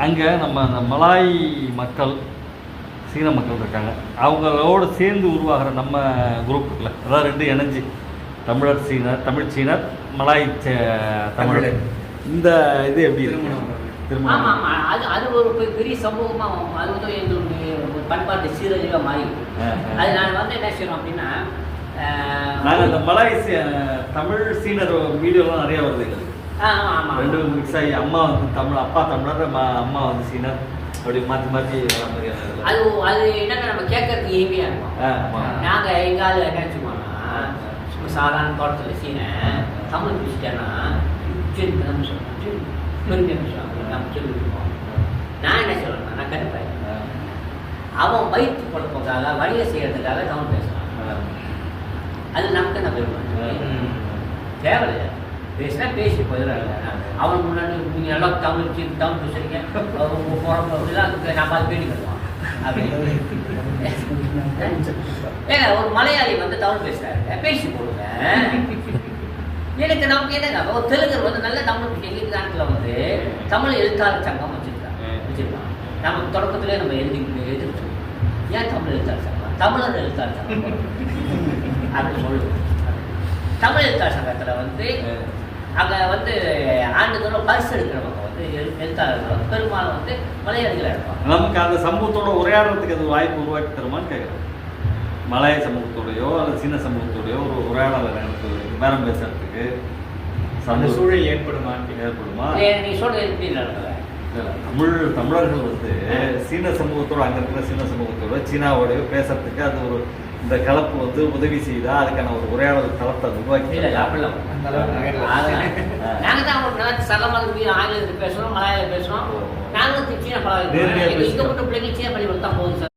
அங்கே நம்ம அந்த மலாய் மக்கள் சீன மக்கள் இருக்காங்க, அவங்களோடு சேர்ந்து உருவாகிற நம்ம குரூப் இருக்குல்ல, அதாவது ரெண்டு இணைஞ்சு தமிழர் சீனர், தமிழ் சீனர், மலாய் தமிழர், இந்த இது எப்படி இருக்கு திருமணம்? ஆமாம், அது ஒரு பெரிய சமூகமாக அது வந்து எங்களுக்கு ஒரு பண்பாட்டு சீரழிவாக மாறி. அது நான் வந்து என்ன செய்யணும் அப்படின்னா, நாங்கள் இந்த மலாய் தமிழ் சீனர் வீடியோலாம் நிறையா வருது எங்களுக்கு. ஆமாம், ரெண்டு மிக்ஸ் ஆகி அம்மா வந்து தமிழ், அப்பா தமிழர், அம்மா வந்து சீனர், அப்படி மாற்றி மாற்றி வர மாதிரியான அது என்னென்ன நம்ம கேட்கறதுக்கு இனிமையாக இருக்கும். நாங்கள் எங்காவது என்ன வச்சுக்கோன்னா, சும்மா சாதாரண தோட்டத்தில் சீனை தமிழ் பேசிட்டேன்னா சரி நம்ம சொல்லுவோம், நம்ம சொல்லிருக்கோம். நான் என்ன சொல்லணும், நான் கண்டிப்பாக அவன் வயிற்று குழப்பக்காக வணிக செய்யறதுக்காக தமிழ் பேசுகிறான். அது நமக்கு என்ன பெருமை தேவையில்லை. பேசினா பேசி போயிடுறாங்க. அவன் முன்னாடி நீங்கள் நல்லா தமிழ் பேசுறீங்க, அப்படிலாம் நான் பார்த்து பேட்டி கட்டுவான் அப்படின்னு. ஏங்க ஒரு மலையாளி வந்து தமிழ் பேசுறாரு, பேசி போடுங்க. எனக்கு நமக்கு என்னங்க, ஒரு தெலுங்கர் வந்து நல்ல தமிழ் எங்கள் நாட்டில் வந்து தமிழ் எழுத்தாளர் சங்கம் வச்சுருக்கான். நம்ம தொடக்கத்திலே நம்ம எதிர்த்து ஏன் தமிழ் எழுத்தாளர் சங்கம், தமிழர் எழுத்தாளர் சங்கம் அப்படின்னு சொல்லுவோம். தமிழ் எழுத்தாளர் சங்கத்தில் வந்து அங்கே வந்து ஆண்டுதோறும் பரிசு எடுக்கிறவங்க வந்து எழுத்தாளர்கள் வந்து பெரும்பாலும் வந்து மலையாளிகள் எடுப்பாங்க. நமக்கு அந்த சமூகத்தோட உரையாடுறதுக்கு அது வாய்ப்பு உருவாக்கி தருமான்னு கேட்குறேன். மலாய சமூகத்தோடையோ அல்லது சீன சமூகத்தோடையோ ஒரு உரையாடல் எனக்கு பேரம் பேசுறதுக்கு அந்த சூழல் ஏற்படுமா? நீ சொல்றது எப்படி நடக்கல? தமிழர்கள் வந்து சீன சமூகத்தோட, அங்கே இருக்கிற சீன சமூகத்தோட சீனாவோடய பேசுறதுக்கு அது ஒரு இந்த கலப்பு வந்து உதவி செய்தா அதுக்கான ஒரு உரையாடல் தளத்தை உருவாக்கி. நாங்கள் தான் சரளமாக ஆங்கிலத்தில் பேசுகிறோம், மலையாளத்தில் பேசுகிறோம். நாங்களும் சீன பழக இங்கே மட்டும் பிள்ளைங்க சீன